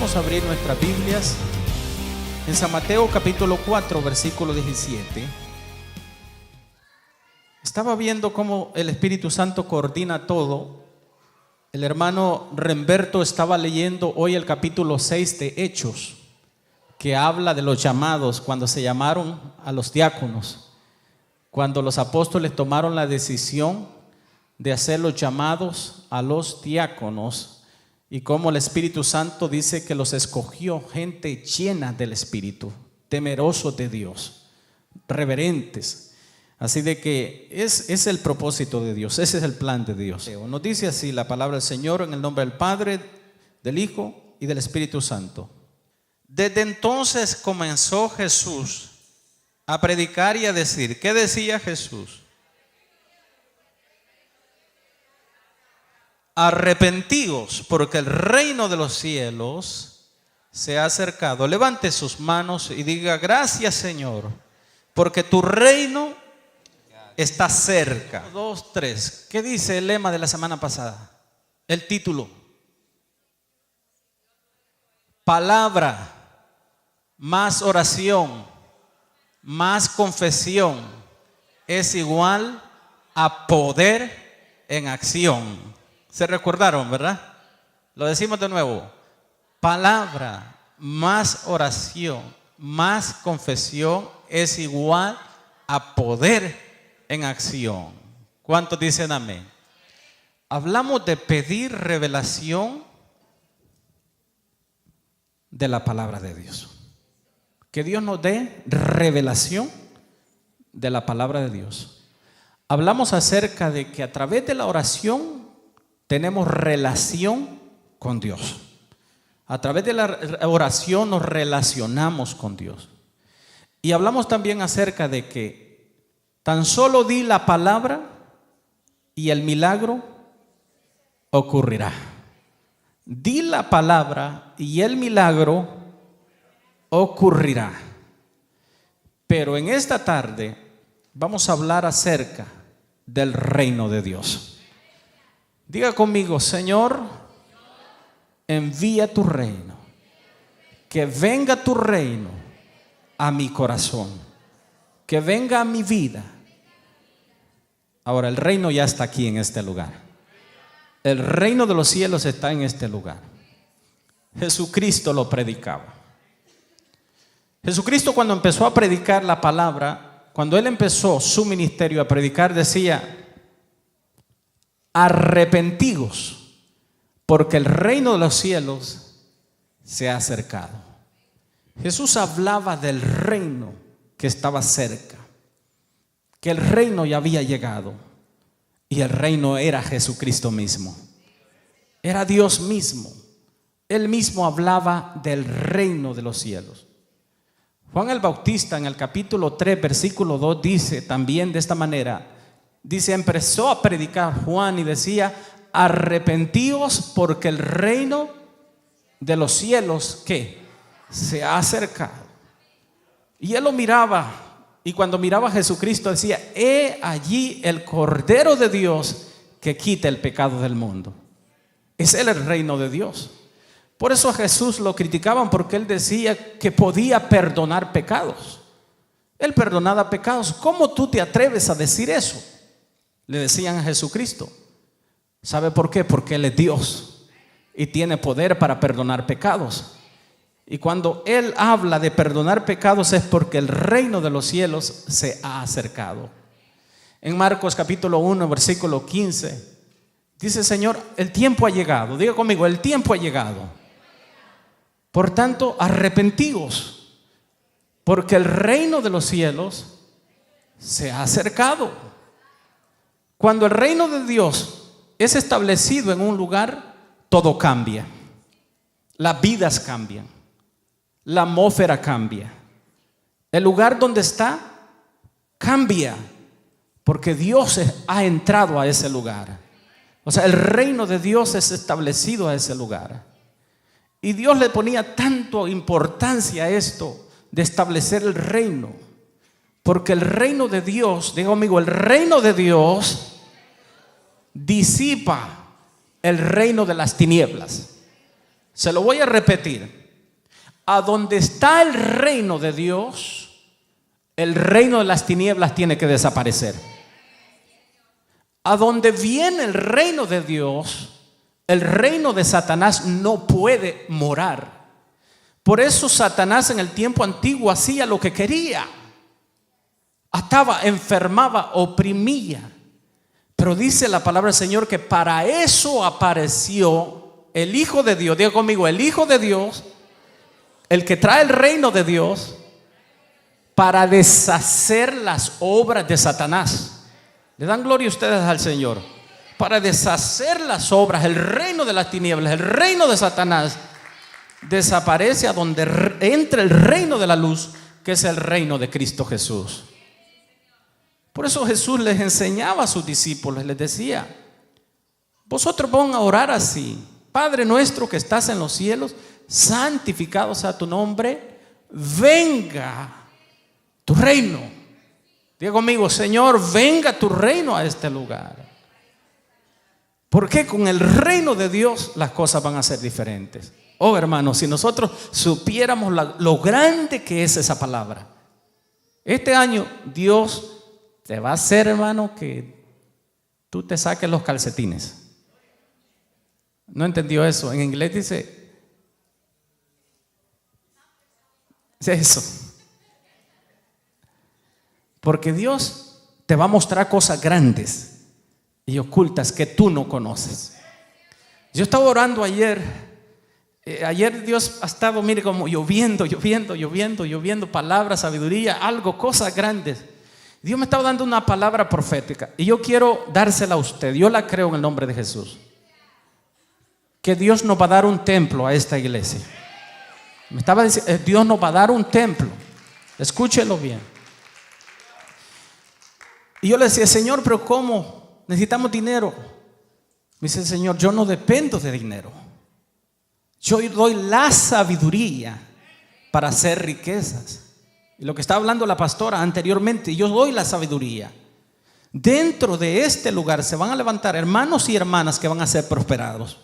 Vamos a abrir nuestras Biblias en San Mateo capítulo 4, versículo 17. Estaba viendo cómo el Espíritu Santo coordina todo. El hermano Remberto estaba leyendo hoy el capítulo 6 de Hechos, que habla de los llamados, cuando se llamaron a los diáconos, cuando los apóstoles tomaron la decisión de hacer los llamados a los diáconos, y cómo el Espíritu Santo dice que los escogió gente llena del Espíritu, temerosos de Dios, reverentes. Así de que es el propósito de Dios, ese es el plan de Dios. Nos dice así la palabra del Señor en el nombre del Padre, del Hijo y del Espíritu Santo. Desde entonces comenzó Jesús a predicar y a decir. ¿Qué decía Jesús? Arrepentíos, porque el reino de los cielos se ha acercado. Levante sus manos y diga: gracias, Señor, porque tu reino está cerca. 2, 3. ¿Qué dice el lema de la semana pasada? El título: palabra más oración más confesión es igual a poder en acción. ¿Se recordaron, verdad? Lo decimos de nuevo: palabra más oración más confesión es igual a poder en acción. ¿Cuántos dicen amén? Hablamos de pedir revelación de la palabra de Dios. Que Dios nos dé revelación de la palabra de Dios. Hablamos acerca de que a través de la oración tenemos relación con Dios. A través de la oración nos relacionamos con Dios. Y hablamos también acerca de que tan solo di la palabra y el milagro ocurrirá. Di la palabra y el milagro ocurrirá. Pero en esta tarde vamos a hablar acerca del reino de Dios. Diga conmigo: Señor, envía tu reino, que venga tu reino a mi corazón, que venga a mi vida. Ahora, el reino ya está aquí en este lugar. El reino de los cielos está en este lugar. Jesucristo lo predicaba. Jesucristo, cuando empezó a predicar la palabra, cuando Él empezó su ministerio a predicar, decía: arrepentíos, porque el reino de los cielos se ha acercado. Jesús hablaba del reino que estaba cerca, que el reino ya había llegado, y el reino era Jesucristo mismo, era Dios mismo. Él mismo hablaba del reino de los cielos. Juan el Bautista en el capítulo 3 versículo 2 dice también de esta manera. Dice: empezó a predicar Juan y decía: arrepentíos, porque el reino de los cielos, ¿qué? Se ha acercado. Y él lo miraba, y cuando miraba a Jesucristo decía: he allí el Cordero de Dios que quita el pecado del mundo. Es él el reino de Dios. Por eso a Jesús lo criticaban, porque él decía que podía perdonar pecados. Él perdonaba pecados. ¿Cómo tú te atreves a decir eso?, le decían a Jesucristo. ¿Sabe por qué? Porque Él es Dios y tiene poder para perdonar pecados. Y cuando Él habla de perdonar pecados es porque el reino de los cielos se ha acercado. En Marcos capítulo 1 versículo 15 dice: Señor, el tiempo ha llegado. Diga conmigo: el tiempo ha llegado. Por tanto, arrepentíos, porque el reino de los cielos se ha acercado. Cuando el reino de Dios es establecido en un lugar, todo cambia. Las vidas cambian. La atmósfera cambia. El lugar donde está cambia, porque Dios ha entrado a ese lugar. O sea, el reino de Dios es establecido a ese lugar. Y Dios le ponía tanto importancia a esto de establecer el reino, porque el reino de Dios, diga conmigo, el reino de Dios disipa el reino de las tinieblas. Se lo voy a repetir. A donde está el reino de Dios, el reino de las tinieblas tiene que desaparecer. A donde viene el reino de Dios, el reino de Satanás no puede morar. Por eso Satanás en el tiempo antiguo hacía lo que quería. Ataba, enfermaba, oprimía. Pero dice la palabra del Señor que para eso apareció el Hijo de Dios. Diga conmigo, el Hijo de Dios, el que trae el reino de Dios, para deshacer las obras de Satanás. Le dan gloria a ustedes al Señor. Para deshacer las obras, el reino de las tinieblas, el reino de Satanás, desaparece a donde entra el reino de la luz, que es el reino de Cristo Jesús. Por eso Jesús les enseñaba a sus discípulos, les decía: vosotros van a orar así: Padre nuestro que estás en los cielos, santificado sea tu nombre, venga tu reino. Diga conmigo: Señor, venga tu reino a este lugar. Porque con el reino de Dios las cosas van a ser diferentes. Oh, hermanos, si nosotros supiéramos lo grande que es esa palabra. Este año Dios te va a hacer, hermano, que tú te saques los calcetines. ¿No entendió eso? En inglés dice eso. Porque Dios te va a mostrar cosas grandes y ocultas que tú no conoces. Yo estaba orando ayer. Ayer Dios ha estado, mire, como lloviendo palabras, sabiduría, algo, cosas grandes. Dios me estaba dando una palabra profética y yo quiero dársela a usted. Yo la creo en el nombre de Jesús. Que Dios nos va a dar un templo a esta iglesia. Me estaba diciendo, Dios nos va a dar un templo. Escúchelo bien. Y yo le decía: Señor, pero ¿cómo? Necesitamos dinero. Me dice el Señor: yo no dependo de dinero. Yo doy la sabiduría para hacer riquezas. Y lo que estaba hablando la pastora anteriormente, yo doy la sabiduría. Dentro de este lugar se van a levantar hermanos y hermanas que van a ser prosperados.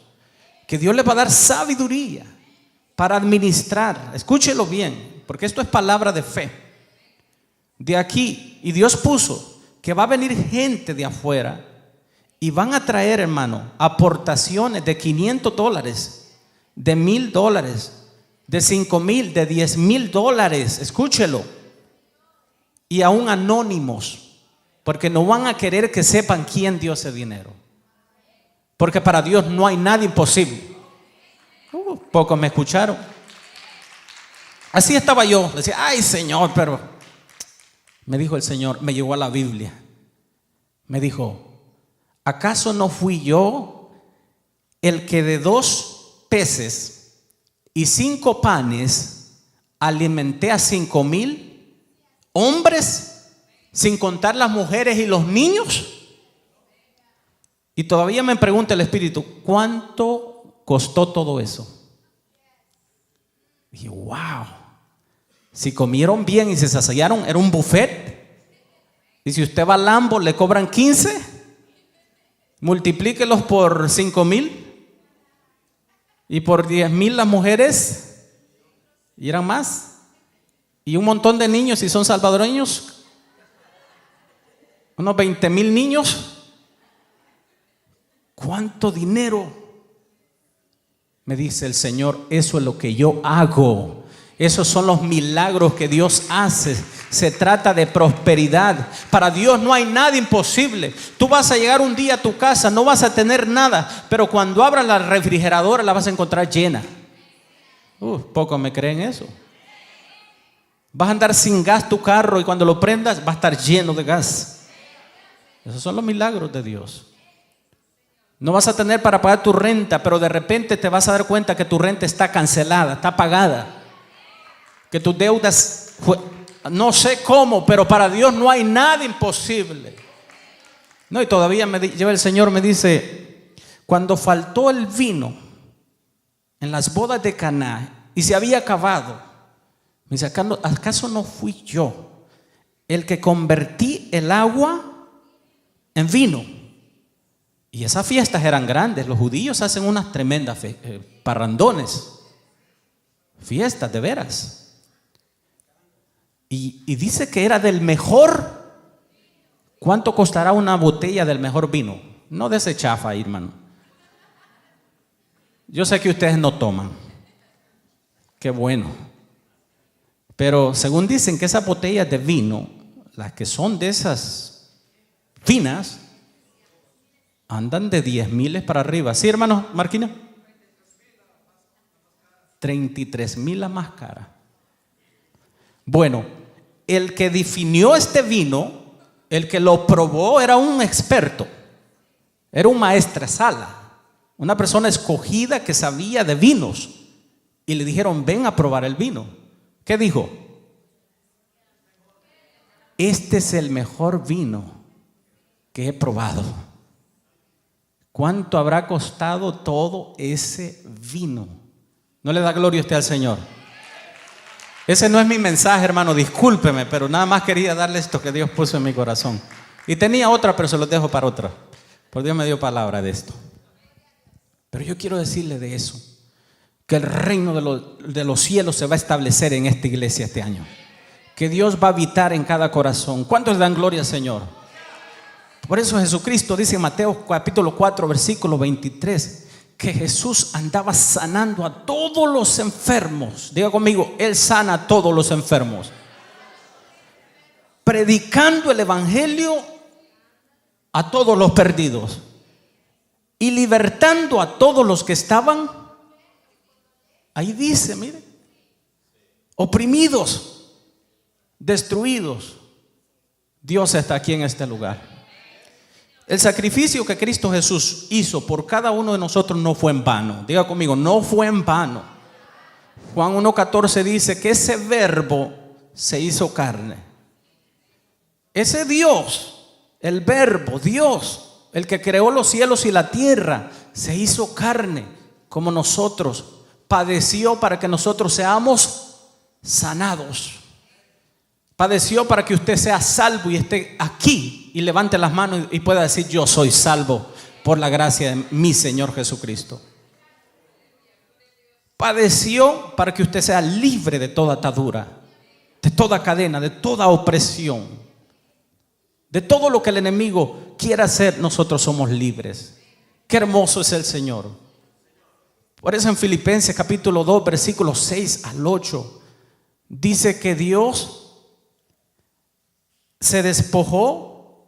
Que Dios les va a dar sabiduría para administrar. Escúchelo bien, porque esto es palabra de fe. De aquí, y Dios puso que va a venir gente de afuera y van a traer, hermano, aportaciones de $500, de $1,000, de $5,000, de $10,000. Escúchelo. Y aún anónimos, porque no van a querer que sepan quién dio ese dinero. Porque para Dios no hay nada imposible. Pocos me escucharon. Así estaba yo. Decía: ay, Señor, pero me dijo el Señor, me llevó a la Biblia. Me dijo: ¿acaso no fui yo el que de 2 peces y 5 panes alimenté a 5,000 hombres, sin contar las mujeres y los niños? Y todavía me pregunta el Espíritu: ¿cuánto costó todo eso? Y dije: wow, si comieron bien y se saciaron, era un buffet. Y si usted va al Lambo, le cobran 15, multiplíquelos por 5,000 y por 10,000 las mujeres, y eran más, y un montón de niños, si son salvadoreños, unos 20,000 niños. ¿Cuánto dinero? Me dice el Señor: eso es lo que yo hago. Esos son los milagros que Dios hace. Se trata de prosperidad. Para Dios no hay nada imposible. Tú vas a llegar un día a tu casa, no vas a tener nada, pero cuando abras la refrigeradora la vas a encontrar llena. Pocos me creen eso. Vas a andar sin gas tu carro y cuando lo prendas va a estar lleno de gas. Esos son los milagros de Dios. No vas a tener para pagar tu renta, pero de repente te vas a dar cuenta que tu renta está cancelada, está pagada. Que tus deudas, no sé cómo, pero para Dios no hay nada imposible. No, y todavía me lleva el Señor, me dice: cuando faltó el vino en las bodas de Caná y se había acabado, me dice: ¿acaso no fui yo el que convertí el agua en vino? Y esas fiestas eran grandes. Los judíos hacen unas tremendas parrandones, fiestas de veras. Y dice que era del mejor. ¿Cuánto costará una botella del mejor vino? No de ese chafa, hermano. Yo sé que ustedes no toman. Qué bueno. Pero según dicen que esas botellas de vino, las que son de esas finas, andan de 10,000 para arriba. ¿Sí, hermano Marquina? 33,000 la más cara. Bueno, el que definió este vino, el que lo probó, era un experto. Era un maestresala, una persona escogida que sabía de vinos. Y le dijeron, ven a probar el vino. ¿Qué dijo? Este es el mejor vino que he probado. ¿Cuánto habrá costado todo ese vino? ¿No le da gloria a usted al Señor? Ese no es mi mensaje, hermano, discúlpeme, pero nada más quería darle esto que Dios puso en mi corazón. Y tenía otra, pero se los dejo para otra. Por Dios me dio palabra de esto. Pero yo quiero decirle de eso, que el reino de los cielos se va a establecer en esta iglesia este año. Que Dios va a habitar en cada corazón. ¿Cuántos dan gloria al Señor? Por eso Jesucristo dice en Mateo capítulo 4 versículo 23 que Jesús andaba sanando a todos los enfermos. Diga conmigo, Él sana a todos los enfermos, predicando el evangelio a todos los perdidos y libertando a todos los que estaban, ahí dice, mire, oprimidos, destruidos. Dios está aquí en este lugar. El sacrificio que Cristo Jesús hizo por cada uno de nosotros no fue en vano. Diga conmigo, no fue en vano. Juan 1:14 dice que ese verbo se hizo carne. Ese Dios, el verbo, Dios, el que creó los cielos y la tierra, se hizo carne como nosotros, padeció para que nosotros seamos sanados. Padeció para que usted sea salvo y esté aquí y levante las manos y pueda decir: yo soy salvo por la gracia de mi Señor Jesucristo. Padeció para que usted sea libre de toda atadura, de toda cadena, de toda opresión, de todo lo que el enemigo quiera hacer. Nosotros somos libres. Qué hermoso es el Señor. Por eso en Filipenses capítulo 2 versículos 6 al 8 dice que Dios se despojó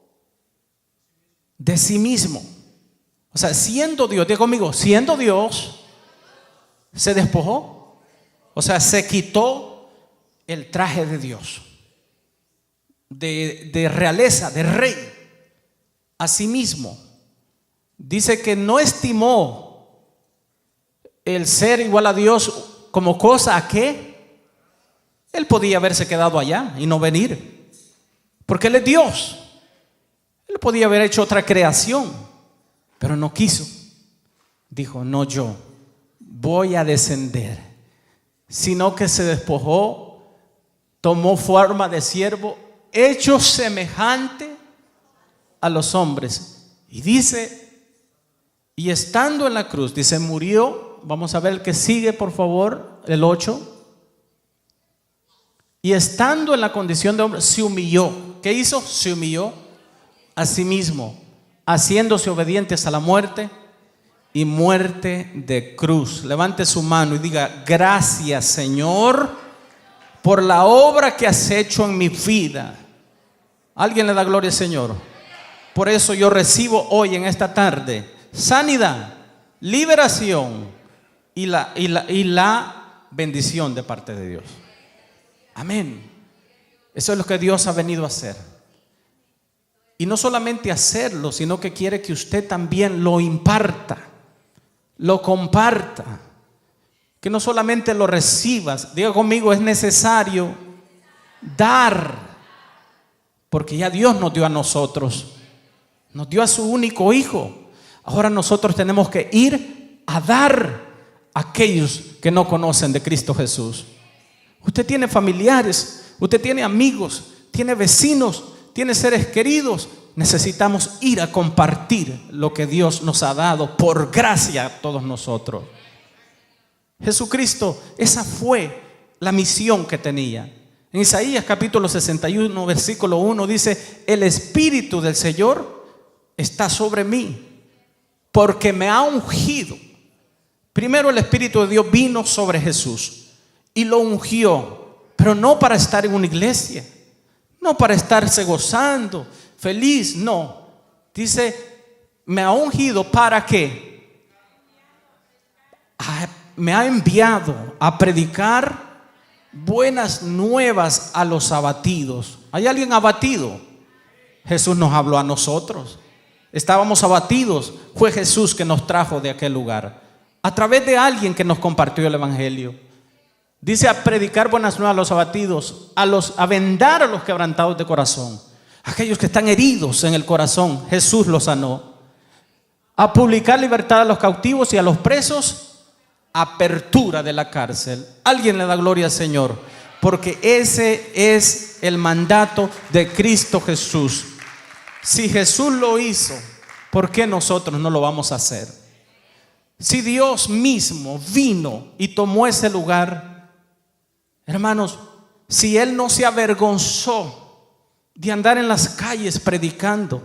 de sí mismo. O sea, siendo Dios, diga conmigo, siendo Dios, se despojó. O sea, se quitó el traje de Dios, de realeza, de rey, a sí mismo. Dice que no estimó el ser igual a Dios como cosa a que Él podía haberse quedado allá y no venir, porque Él es Dios. Él podía haber hecho otra creación, pero no quiso. Dijo: no, yo voy a descender. Sino que se despojó, tomó forma de siervo, hecho semejante a los hombres. Y dice, y estando en la cruz, dice, murió. Vamos a ver el que sigue, por favor, el 8. Y estando en la condición de hombre, se humilló. ¿Qué hizo? Se humilló a sí mismo, haciéndose obedientes a la muerte y muerte de cruz. Levante su mano y diga: gracias, Señor, por la obra que has hecho en mi vida. ¿Alguien le da gloria al Señor? Por eso yo recibo hoy en esta tarde sanidad, liberación y la bendición de parte de Dios. Amén. Eso es lo que Dios ha venido a hacer. Y no solamente hacerlo, sino que quiere que usted también lo imparta, lo comparta. Que no solamente lo recibas. Diga conmigo: es necesario dar. Porque ya Dios nos dio a nosotros. Nos dio a su único hijo. Ahora nosotros tenemos que ir a dar a aquellos que no conocen de Cristo Jesús. Usted tiene familiares, usted tiene amigos, tiene vecinos, tiene seres queridos necesitamos ir a compartir lo que Dios nos ha dado por gracia a todos nosotros. Jesucristo, esa fue la misión que tenía. En Isaías capítulo 61, versículo 1 dice: el Espíritu del Señor está sobre mí, porque me ha ungido. Primero el Espíritu de Dios vino sobre Jesús y lo ungió, pero no para estar en una iglesia, no para estarse gozando, feliz, no. Dice, me ha ungido para qué. Me ha enviado a predicar buenas nuevas a los abatidos. ¿Hay alguien abatido? Jesús nos habló a nosotros. Estábamos abatidos. Fue Jesús que nos trajo de aquel lugar a través de alguien que nos compartió el evangelio. Dice, a predicar buenas nuevas a los abatidos, a vendar a los quebrantados de corazón, aquellos que están heridos en el corazón. Jesús los sanó. A publicar libertad a los cautivos y a los presos, apertura de la cárcel. Alguien le da gloria al Señor, porque ese es el mandato de Cristo Jesús. Si Jesús lo hizo, ¿por qué nosotros no lo vamos a hacer? Si Dios mismo vino y tomó ese lugar, hermanos, si Él no se avergonzó de andar en las calles predicando,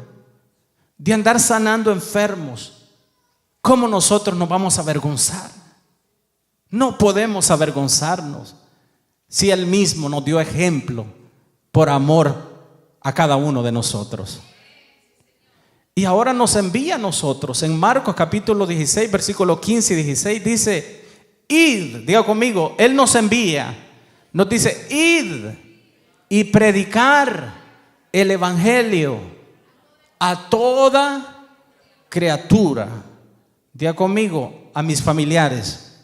de andar sanando enfermos, ¿cómo nosotros nos vamos a avergonzar? No podemos avergonzarnos si Él mismo nos dio ejemplo por amor a cada uno de nosotros. Y ahora nos envía a nosotros. En Marcos capítulo 16, versículo 15 y 16 dice, id, diga conmigo, Él nos envía. Nos dice, id y predicar el evangelio a toda criatura. Diga conmigo, a mis familiares,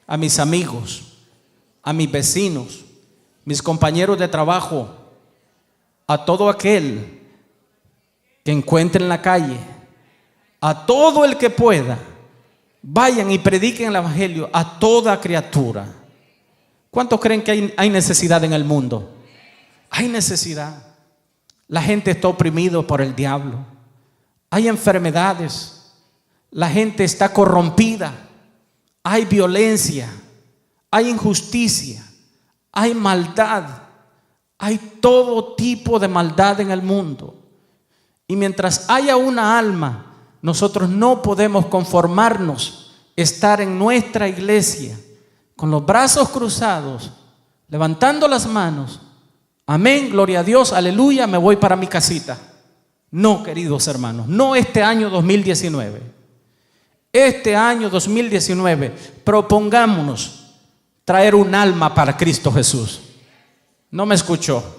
a mis amigos, a mis vecinos, mis compañeros de trabajo, a todo aquel que encuentre en la calle, a todo el que pueda. Vayan y prediquen el evangelio a toda criatura. ¿Cuántos creen que hay necesidad en el mundo? Hay necesidad. La gente está oprimida por el diablo. Hay enfermedades. La gente está corrompida. Hay violencia. Hay injusticia. Hay maldad. Hay todo tipo de maldad en el mundo. Y mientras haya una alma, nosotros no podemos conformarnos estar en nuestra iglesia con los brazos cruzados, levantando las manos. Amén, gloria a Dios, aleluya, me voy para mi casita. No, queridos hermanos, no este año 2019. Este año 2019 propongámonos traer un alma para Cristo Jesús. No me escuchó.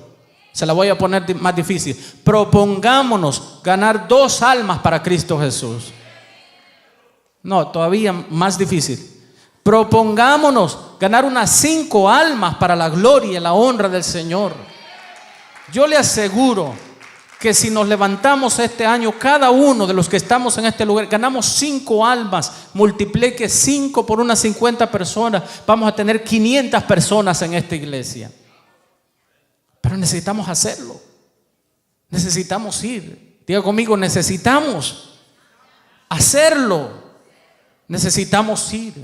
Se la voy a poner más difícil. Propongámonos ganar 2 almas para Cristo Jesús. No, todavía más difícil. Propongámonos ganar unas 5 almas para la gloria y la honra del Señor. Yo le aseguro que si nos levantamos este año, cada uno de los que estamos en este lugar, ganamos 5 almas, multiplique 5 por unas 50 personas, vamos a tener 500 personas en esta iglesia. Pero necesitamos hacerlo. Necesitamos ir. Diga conmigo, necesitamos hacerlo. Necesitamos ir.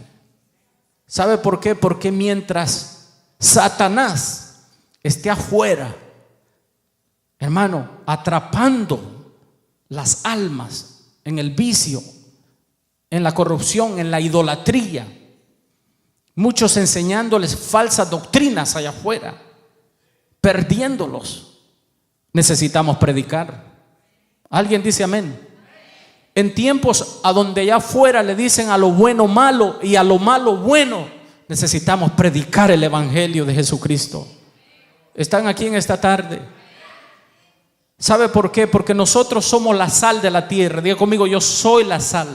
¿Sabe por qué? Porque mientras Satanás esté afuera, hermano, atrapando las almas en el vicio, en la corrupción, en la idolatría, muchos enseñándoles falsas doctrinas allá afuera, perdiéndolos, necesitamos predicar. ¿Alguien dice amén? En tiempos a donde allá afuera le dicen a lo bueno malo y a lo malo bueno, necesitamos predicar el evangelio de Jesucristo. ¿Están aquí en esta tarde? ¿Sabe por qué? Porque nosotros somos la sal de la tierra. Diga conmigo, yo soy la sal.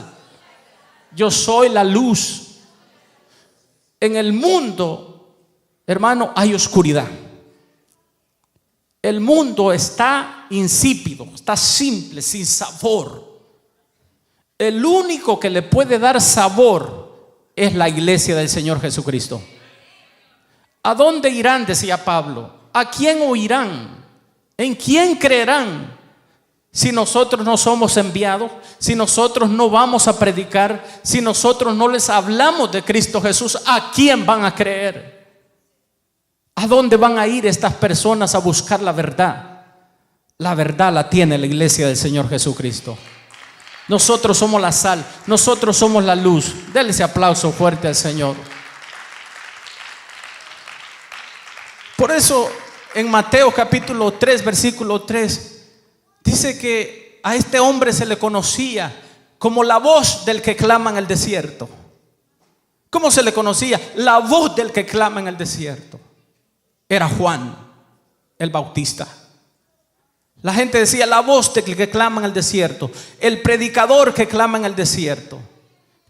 Yo soy la luz. En el mundo, hermano, hay oscuridad. El mundo está insípido, está simple, sin sabor. El único que le puede dar sabor es la iglesia del Señor Jesucristo. ¿A dónde irán? Decía Pablo. ¿A quién oirán? ¿En quién creerán? Si nosotros no somos enviados, si nosotros no vamos a predicar, si nosotros no les hablamos de Cristo Jesús, ¿a quién van a creer? ¿A dónde van a ir estas personas a buscar la verdad? La verdad la tiene la iglesia del Señor Jesucristo. Nosotros somos la sal, nosotros somos la luz. Denle ese aplauso fuerte al Señor. Por eso en Mateo capítulo 3, versículo 3, dice que a este hombre se le conocía como la voz del que clama en el desierto. ¿Cómo se le conocía? La voz del que clama en el desierto. Era Juan el Bautista. La gente decía la voz del que clama en el desierto, el predicador que clama en el desierto.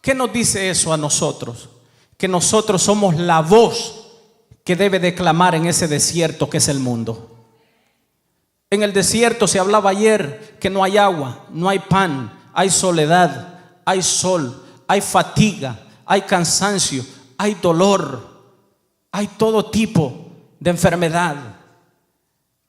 ¿Qué nos dice eso a nosotros? Que nosotros somos la voz que debe de clamar en ese desierto que es el mundo. En el desierto se hablaba ayer que no hay agua, no hay pan, hay soledad, hay sol, hay fatiga, hay cansancio, hay dolor, hay todo tipo de enfermedad.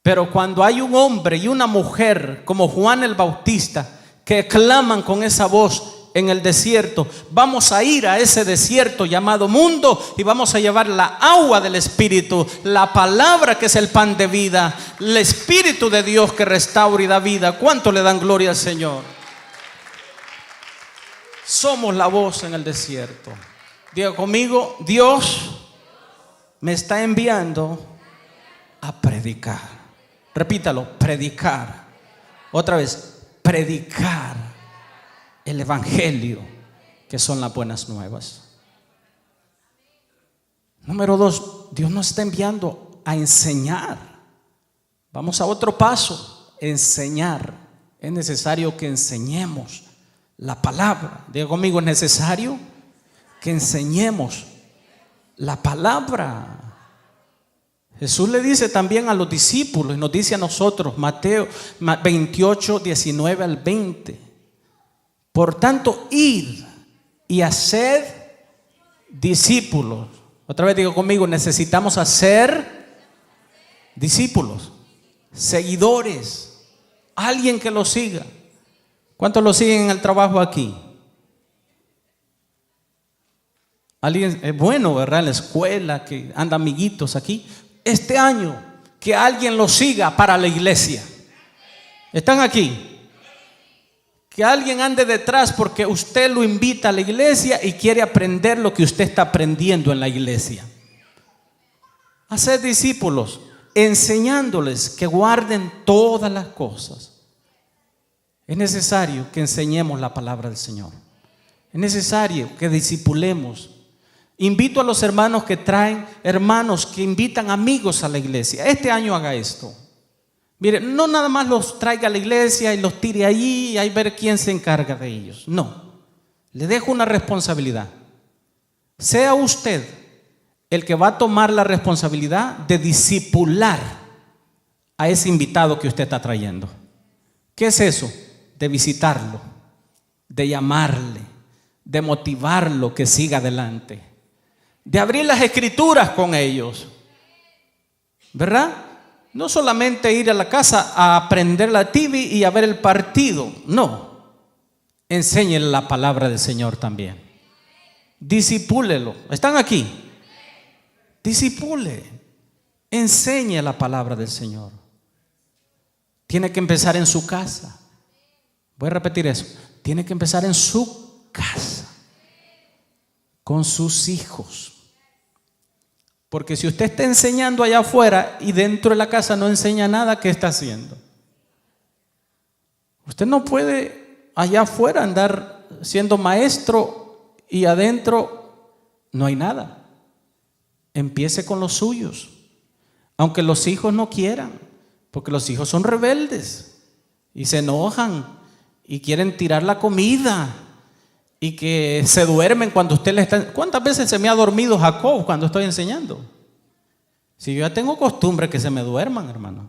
Pero cuando hay un hombre y una mujer como Juan el Bautista que claman con esa voz en el desierto, vamos a ir a ese desierto llamado mundo y vamos a llevar la agua del Espíritu, la palabra que es el pan de vida, el Espíritu de Dios que restaura y da vida. ¿Cuánto le dan gloria al Señor? Somos la voz en el desierto. Diga conmigo: Dios me está enviando a predicar. Repítalo: predicar. Otra vez: predicar el evangelio, que son las buenas nuevas. Número 2, Dios nos está enviando a enseñar. Vamos a otro paso: enseñar. Es necesario que enseñemos la palabra. Diga conmigo: es necesario que enseñemos la palabra. Jesús le dice también a los discípulos y nos dice a nosotros, Mateo 28, 19 al 20: por tanto, id y haced discípulos. Otra vez digo conmigo: necesitamos hacer discípulos, seguidores, alguien que lo siga. ¿Cuántos lo siguen en el trabajo aquí? Alguien es bueno, ¿verdad? En la escuela, que anda amiguitos aquí. Este año, que alguien lo siga para la iglesia. ¿Están aquí? Que alguien ande detrás porque usted lo invita a la iglesia y quiere aprender lo que usted está aprendiendo en la iglesia. Hacer discípulos, enseñándoles que guarden todas las cosas. Es necesario que enseñemos la palabra del Señor. Es necesario que discipulemos. Invito a los hermanos que traen, hermanos que invitan amigos a la iglesia. Este año haga esto. Mire, no nada más los traiga a la iglesia y los tire allí y ahí ver quién se encarga de ellos. No, le dejo una responsabilidad. Sea usted el que va a tomar la responsabilidad de discipular a ese invitado que usted está trayendo. ¿Qué es eso? De visitarlo, de llamarle, de motivarlo que siga adelante, de abrir las escrituras con ellos, ¿verdad? No solamente ir a la casa a aprender la TV y a ver el partido. No, enséñele la palabra del Señor también. Disipúlelo. ¿Están aquí? Disipule. Enseñe la palabra del Señor. Tiene que empezar en su casa. Voy a repetir eso. Tiene que empezar en su casa, con sus hijos. Porque si usted está enseñando allá afuera y dentro de la casa no enseña nada, ¿qué está haciendo? Usted no puede allá afuera andar siendo maestro y adentro no hay nada. Empiece con los suyos, aunque los hijos no quieran, porque los hijos son rebeldes y se enojan y quieren tirar la comida y que se duermen cuando usted le está. ¿Cuántas veces se me ha dormido Jacob cuando estoy enseñando? Si yo ya tengo costumbre que se me duerman, hermano.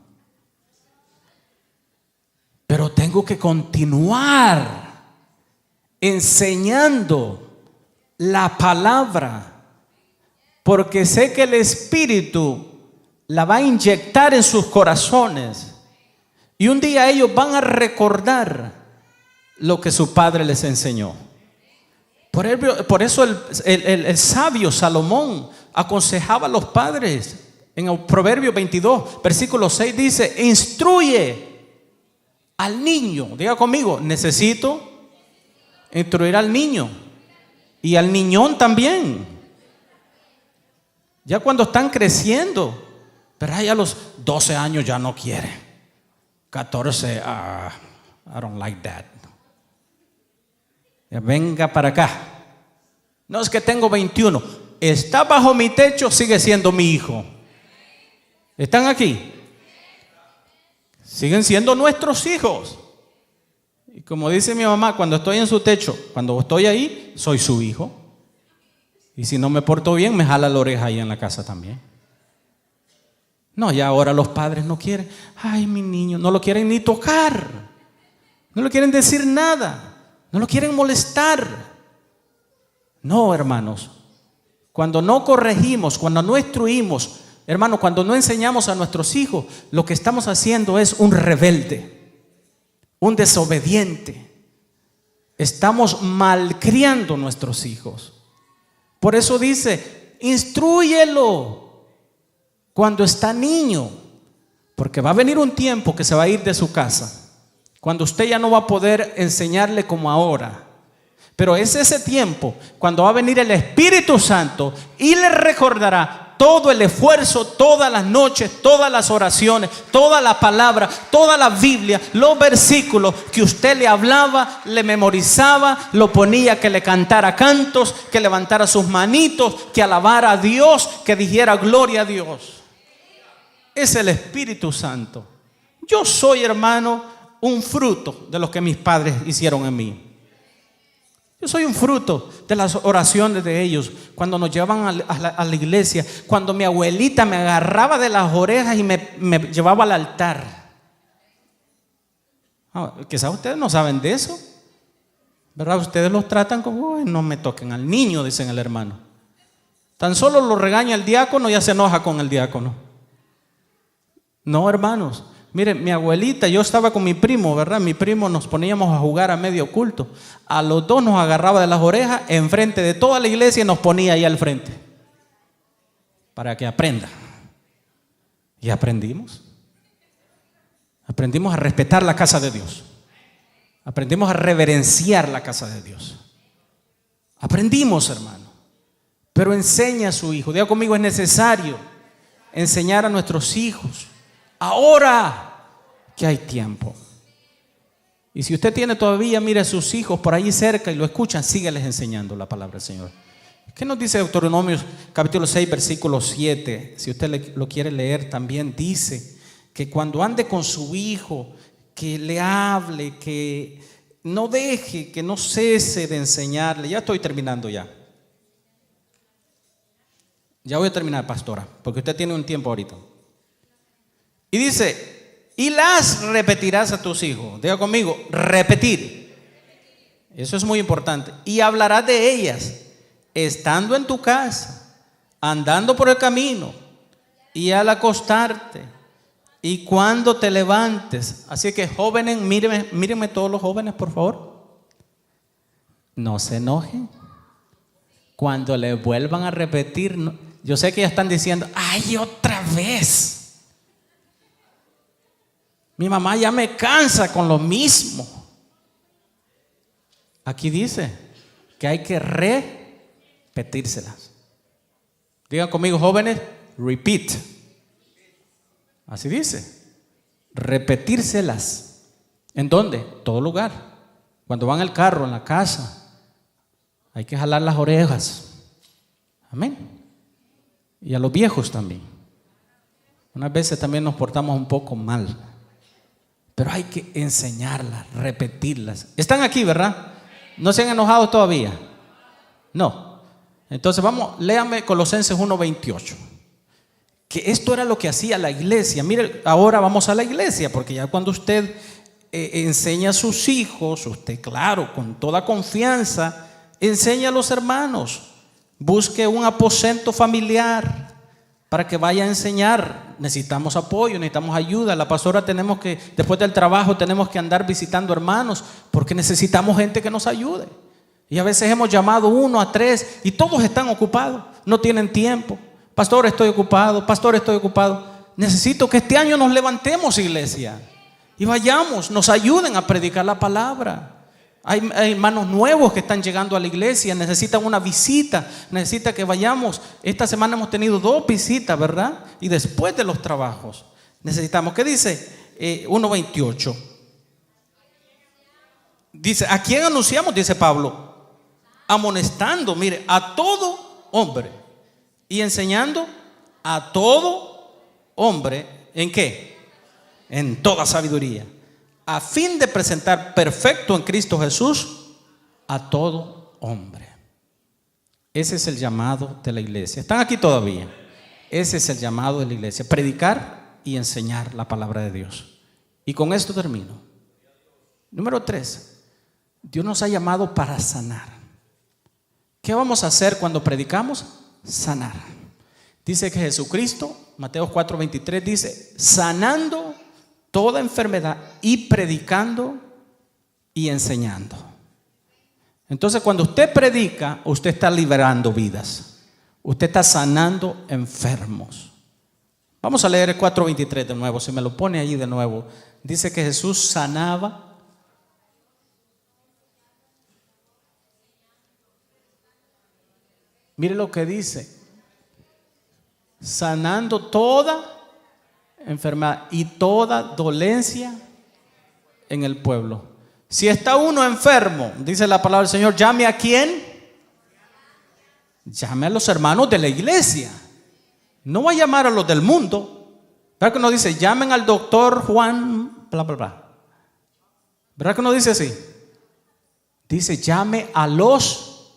Pero tengo que continuar enseñando la palabra, porque sé que el Espíritu la va a inyectar en sus corazones Y un día ellos van a recordar lo que su padre les enseñó. Por eso el sabio Salomón aconsejaba a los padres. En el Proverbio 22, versículo 6 dice: instruye al niño. Diga conmigo: necesito instruir al niño. Y al niñón también. Ya cuando están creciendo, pero ya a los 12 años ya no quiere. 14, I don't like that. Ya venga para acá. No, es que tengo 21. Está bajo mi techo, sigue siendo mi hijo. ¿Están aquí? Siguen siendo nuestros hijos. Y como dice mi mamá, cuando estoy en su techo, cuando estoy ahí, soy su hijo. Y si no me porto bien, me jala la oreja ahí en la casa también. No, ya ahora los padres no quieren. Ay, mi niño, no lo quieren ni tocar. No le quieren decir nada. No lo quieren molestar. No, hermanos. Cuando no corregimos, cuando no instruimos, hermano, cuando no enseñamos a nuestros hijos, lo que estamos haciendo es un rebelde, un desobediente. Estamos malcriando a nuestros hijos. Por eso dice: instrúyelo cuando está niño, porque va a venir un tiempo que se va a ir de su casa, cuando usted ya no va a poder enseñarle como ahora. Pero es ese tiempo cuando va a venir el Espíritu Santo y le recordará todo el esfuerzo, todas las noches, todas las oraciones, toda la palabra, toda la Biblia, los versículos que usted le hablaba, le memorizaba, lo ponía que le cantara cantos, que levantara sus manitos, que alabara a Dios, que dijera gloria a Dios. Es el Espíritu Santo. Yo soy, hermano, un fruto de lo que mis padres hicieron en mí. Yo soy un fruto de las oraciones de ellos. Cuando nos llevaban a la iglesia, cuando mi abuelita me agarraba de las orejas y me llevaba al altar. Quizás ustedes no saben de eso, ¿verdad? Ustedes los tratan como: no me toquen al niño, dicen el hermano. Tan solo lo regaña el diácono y ya se enoja con el diácono. No, hermanos. Miren, mi abuelita, yo estaba con mi primo, ¿verdad? Mi primo, nos poníamos a jugar a medio culto. A los dos nos agarraba de las orejas enfrente de toda la iglesia y nos ponía ahí al frente para que aprenda. Y aprendimos. Aprendimos a respetar la casa de Dios. Aprendimos a reverenciar la casa de Dios. Aprendimos, hermano. Pero enseña a su hijo. Diga conmigo: es necesario enseñar a nuestros hijos ahora que hay tiempo. Y si usted tiene todavía, mire a sus hijos por ahí cerca y lo escuchan, sígueles enseñando la palabra del Señor. ¿Qué nos dice Deuteronomio capítulo 6 versículo 7? Si usted lo quiere leer también, dice que cuando ande con su hijo, que le hable, que no deje, que no cese de enseñarle. Ya estoy terminando ya. Ya voy a terminar, pastora, porque usted tiene un tiempo ahorita. Y dice: y las repetirás a tus hijos. Diga conmigo: repetir. Eso es muy importante. Y hablarás de ellas estando en tu casa, andando por el camino, y al acostarte, y cuando te levantes. Así que, jóvenes, mírenme todos los jóvenes, por favor. No se enojen. Cuando le vuelvan a repetir, yo sé que ya están diciendo: ay, otra vez. Mi mamá ya me cansa con lo mismo. Aquí dice que hay que repetírselas. Digan conmigo, jóvenes: repeat. Así dice. Repetírselas. ¿En dónde? Todo lugar. Cuando van al carro, en la casa, hay que jalar las orejas. Amén. Y a los viejos también. Unas veces también nos portamos un poco mal, pero hay que enseñarlas, repetirlas. Están aquí, ¿verdad? ¿No se han enojado todavía? No. Entonces vamos, léame Colosenses 1:28. Que esto era lo que hacía la iglesia. Mire, ahora vamos a la iglesia, porque ya cuando usted enseña a sus hijos, usted, claro, con toda confianza, enseña a los hermanos. Busque un aposento familiar para que vaya a enseñar. Necesitamos apoyo, necesitamos ayuda. La pastora tenemos que, después del trabajo, tenemos que andar visitando hermanos porque necesitamos gente que nos ayude. Y a veces hemos llamado 1 a 3 y todos están ocupados, no tienen tiempo. Pastor, estoy ocupado. Pastor, estoy ocupado. Necesito que este año nos levantemos, iglesia, y vayamos, nos ayuden a predicar la palabra. Hay hermanos nuevos que están llegando a la iglesia, necesitan una visita, necesita que vayamos. Esta semana hemos tenido 2 visitas, ¿verdad? Y después de los trabajos necesitamos. ¿Qué dice 1:28? Dice, ¿a quién anunciamos? Dice Pablo, amonestando, mire, a todo hombre y enseñando a todo hombre. ¿En qué? En toda sabiduría, a fin de presentar perfecto en Cristo Jesús a todo hombre. Ese es el llamado de la iglesia. ¿Están aquí todavía? Ese es el llamado de la iglesia: predicar y enseñar la palabra de Dios. Y con esto termino. Número 3, Dios nos ha llamado para sanar. ¿Qué vamos a hacer cuando predicamos? Sanar. Dice que Jesucristo, Mateo 4:23, dice, sanando toda enfermedad y predicando y enseñando. Entonces, cuando usted predica, usted está liberando vidas, usted está sanando enfermos. Vamos a leer el 4:23 de nuevo, si me lo pone allí de nuevo. Dice que Jesús sanaba. Mire lo que dice: sanando toda enfermedad y toda dolencia en el pueblo. Si está uno enfermo, dice la palabra del Señor, llame ¿a quién? Llame a los hermanos de la iglesia. No va a llamar a los del mundo. ¿Verdad que no dice llamen al doctor Juan bla bla bla? ¿Verdad que no dice así? Dice llame a los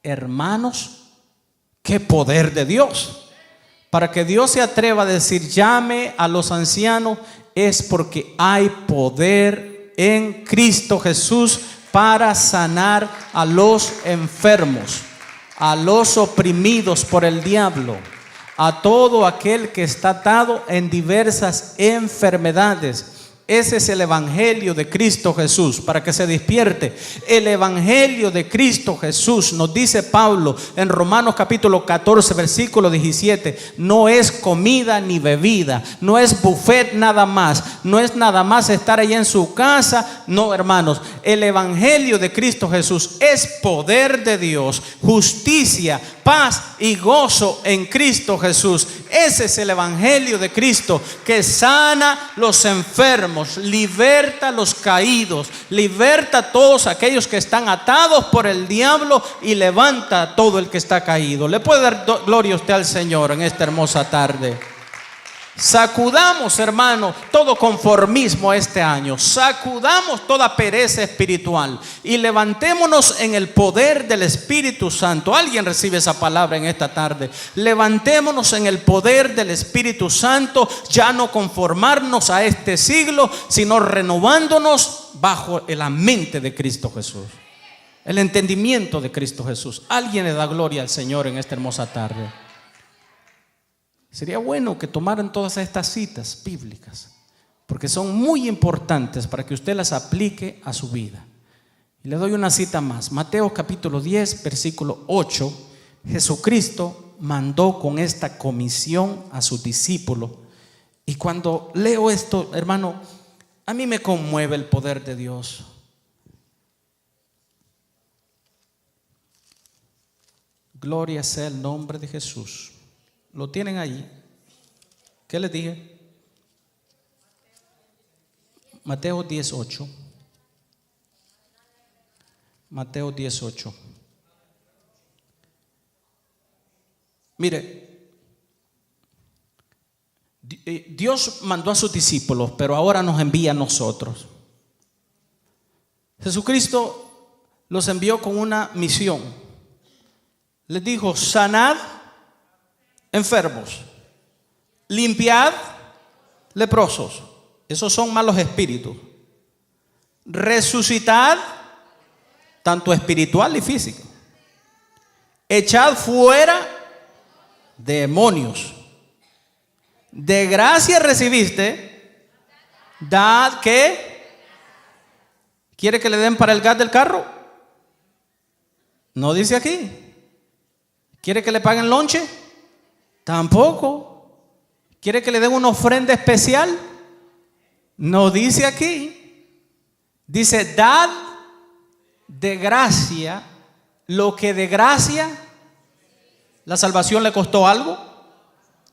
hermanos. ¡Qué poder de Dios! Para que Dios se atreva a decir llame a los ancianos, es porque hay poder en Cristo Jesús para sanar a los enfermos, a los oprimidos por el diablo, a todo aquel que está atado en diversas enfermedades. Ese es el evangelio de Cristo Jesús, para que se despierte. El evangelio de Cristo Jesús, nos dice Pablo en Romanos capítulo 14 versículo 17, no es comida ni bebida, no es buffet nada más, no es nada más estar allá en su casa. No, hermanos, el evangelio de Cristo Jesús es poder de Dios, justicia, paz y gozo en Cristo Jesús. Ese es el evangelio de Cristo, que sana los enfermos, liberta a los caídos, liberta a todos aquellos que están atados por el diablo y levanta a todo el que está caído. ¿Le puede dar gloria a usted al Señor en esta hermosa tarde? Sacudamos, hermanos, todo conformismo este año. Sacudamos toda pereza espiritual y levantémonos en el poder del Espíritu Santo. ¿Alguien recibe esa palabra en esta tarde? Levantémonos en el poder del Espíritu Santo, ya no conformarnos a este siglo, sino renovándonos bajo la mente de Cristo Jesús, el entendimiento de Cristo Jesús. ¿Alguien le da gloria al Señor en esta hermosa tarde? Sería bueno que tomaran todas estas citas bíblicas, porque son muy importantes para que usted las aplique a su vida. Y le doy una cita más. Mateo capítulo 10 versículo 8. Jesucristo mandó con esta comisión a sus discípulos. Y cuando leo esto, hermano, a mí me conmueve el poder de Dios. Gloria sea el nombre de Jesús. ¿Lo tienen allí? ¿Qué les dije? Mateo 18. Mateo 18. Mire, Dios mandó a sus discípulos, pero ahora nos envía a nosotros. Jesucristo los envió con una misión. Les dijo: sanad enfermos, limpiad leprosos, esos son malos espíritus, resucitad tanto espiritual y físico, echad fuera demonios. De gracia recibiste, dad ¿qué? ¿Quiere que le den para el gas del carro? No dice aquí. ¿Quiere que le paguen lonche? Tampoco. ¿Quiere que le den una ofrenda especial? No dice aquí. Dice, dad de gracia lo que de gracia. ¿La salvación le costó algo?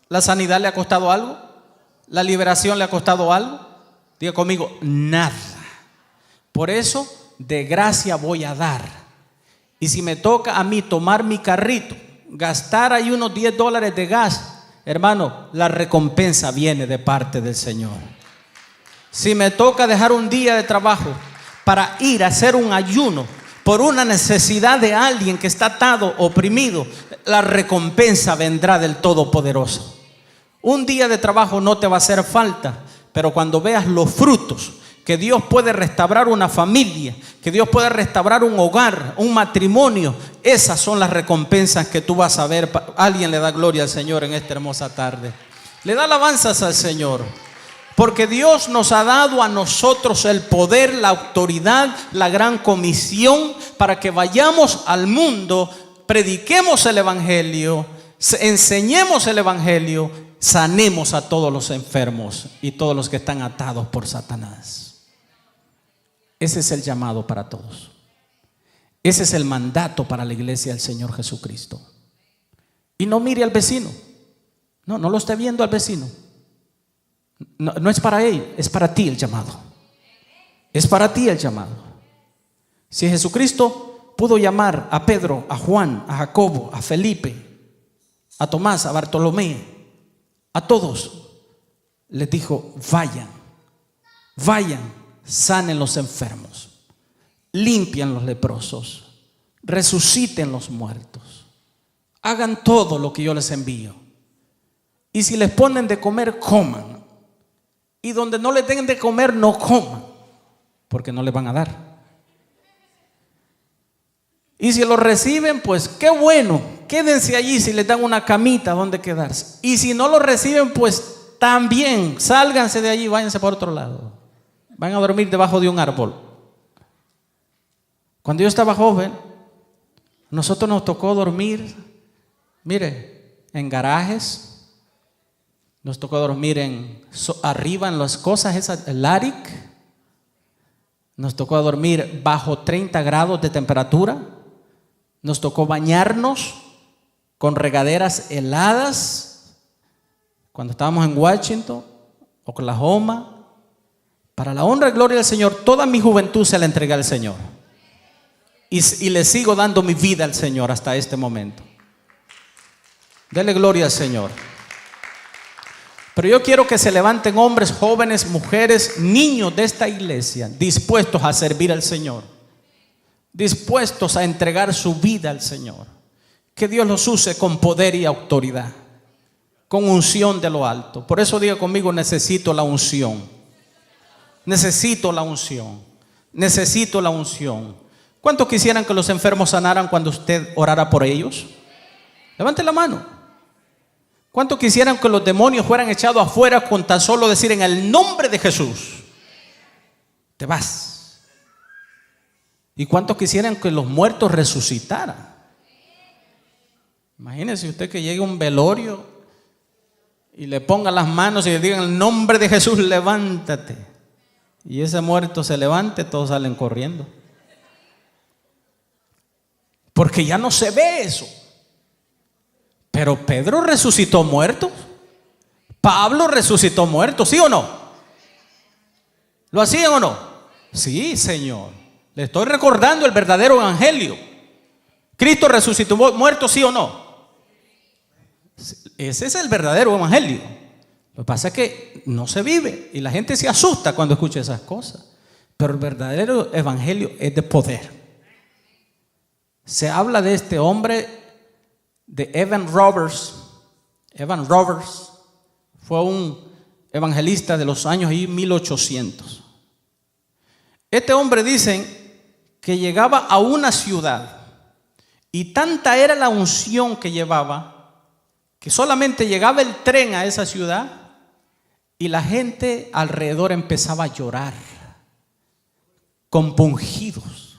¿La sanidad le ha costado algo? ¿La liberación le ha costado algo? Diga conmigo, nada. Por eso, de gracia voy a dar. Y si me toca a mí tomar mi carrito, gastar ahí unos $10 de gas, hermano, la recompensa viene de parte del Señor. Si me toca dejar un día de trabajo para ir a hacer un ayuno por una necesidad de alguien que está atado, oprimido, la recompensa vendrá del Todopoderoso. Un día de trabajo no te va a hacer falta, pero cuando veas los frutos, que Dios puede restaurar una familia, que Dios puede restaurar un hogar, un matrimonio, esas son las recompensas que tú vas a ver. Alguien le da gloria al Señor en esta hermosa tarde. Le da alabanzas al Señor. Porque Dios nos ha dado a nosotros el poder, la autoridad, la gran comisión para que vayamos al mundo, prediquemos el evangelio, enseñemos el evangelio, sanemos a todos los enfermos y todos los que están atados por Satanás. Ese es el llamado para todos. Ese es el mandato para la iglesia del Señor Jesucristo. Y no mire al vecino. No lo esté viendo al vecino. No es para él, es para ti el llamado. Es para ti el llamado. Si Jesucristo pudo llamar a Pedro, a Juan, a Jacobo, a Felipe, a Tomás, a Bartolomé, a todos, les dijo, vayan, sanen los enfermos, limpian los leprosos, resuciten los muertos, hagan todo lo que yo les envío. Y si les ponen de comer, coman. Y donde no les den de comer, no coman, porque no les van a dar. Y si lo reciben, pues qué bueno, quédense allí si les dan una camita donde quedarse. Y si no lo reciben, pues también sálganse de allí, váyanse por otro lado. Van a dormir debajo de un árbol. Cuando yo estaba joven, nosotros nos tocó dormir, mire, en garajes. Nos tocó dormir arriba en las cosas esas, el Laric. Nos tocó dormir bajo 30 grados de temperatura. Nos tocó bañarnos con regaderas heladas cuando estábamos en Washington, Oklahoma. Para la honra y gloria del Señor, toda mi juventud se la entregué al Señor. Y le sigo dando mi vida al Señor hasta este momento. Dele gloria al Señor. Pero yo quiero que se levanten hombres, jóvenes, mujeres, niños de esta iglesia dispuestos a servir al Señor, dispuestos a entregar su vida al Señor. Que Dios los use con poder y autoridad, con unción de lo alto. Por eso diga conmigo, necesito la unción. Necesito la unción. Necesito la unción. ¿Cuántos quisieran que los enfermos sanaran cuando usted orara por ellos? Levante la mano. ¿Cuántos quisieran que los demonios fueran echados afuera con tan solo decir en el nombre de Jesús? Te vas. ¿Y cuántos quisieran que los muertos resucitaran? Imagínese usted que llegue a un velorio y le ponga las manos y le digan en el nombre de Jesús, levántate. Y ese muerto se levante, todos salen corriendo. Porque ya no se ve eso. Pero Pedro resucitó muertos. Pablo resucitó muertos, ¿sí o no? ¿Lo hacían o no? Sí, Señor. Le estoy recordando el verdadero evangelio. ¿Cristo resucitó muertos, sí o no? Ese es el verdadero evangelio. Lo que pasa es que no se vive y la gente se asusta cuando escucha esas cosas. Pero el verdadero evangelio es de poder. Se habla de este hombre, de Evan Roberts. Evan Roberts fue un evangelista de los años 1800. Este hombre dicen que llegaba a una ciudad y tanta era la unción que llevaba que solamente llegaba el tren a esa ciudad Y la gente alrededor empezaba a llorar, compungidos.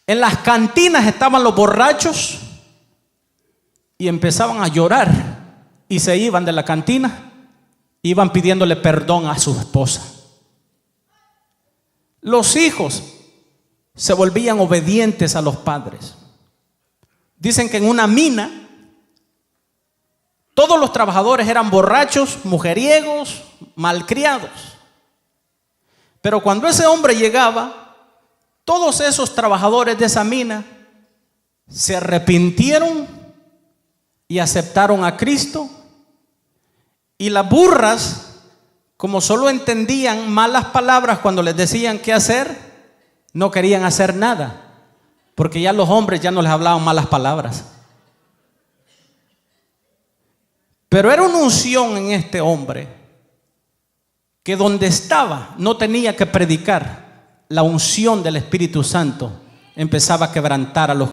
En las cantinas estaban los borrachos y empezaban a llorar y se iban de la cantina, iban pidiéndole perdón a su esposa. Los hijos se volvían obedientes a los padres. Dicen que en una mina todos los trabajadores eran borrachos, mujeriegos, malcriados. Pero cuando ese hombre llegaba, todos esos trabajadores de esa mina se arrepintieron y aceptaron a Cristo. Y las burras, como solo entendían malas palabras cuando les decían qué hacer, no querían hacer nada, porque ya los hombres ya no les hablaban malas palabras. Pero era una unción en este hombre que donde estaba no tenía que predicar. La unción del Espíritu Santo empezaba a quebrantar a los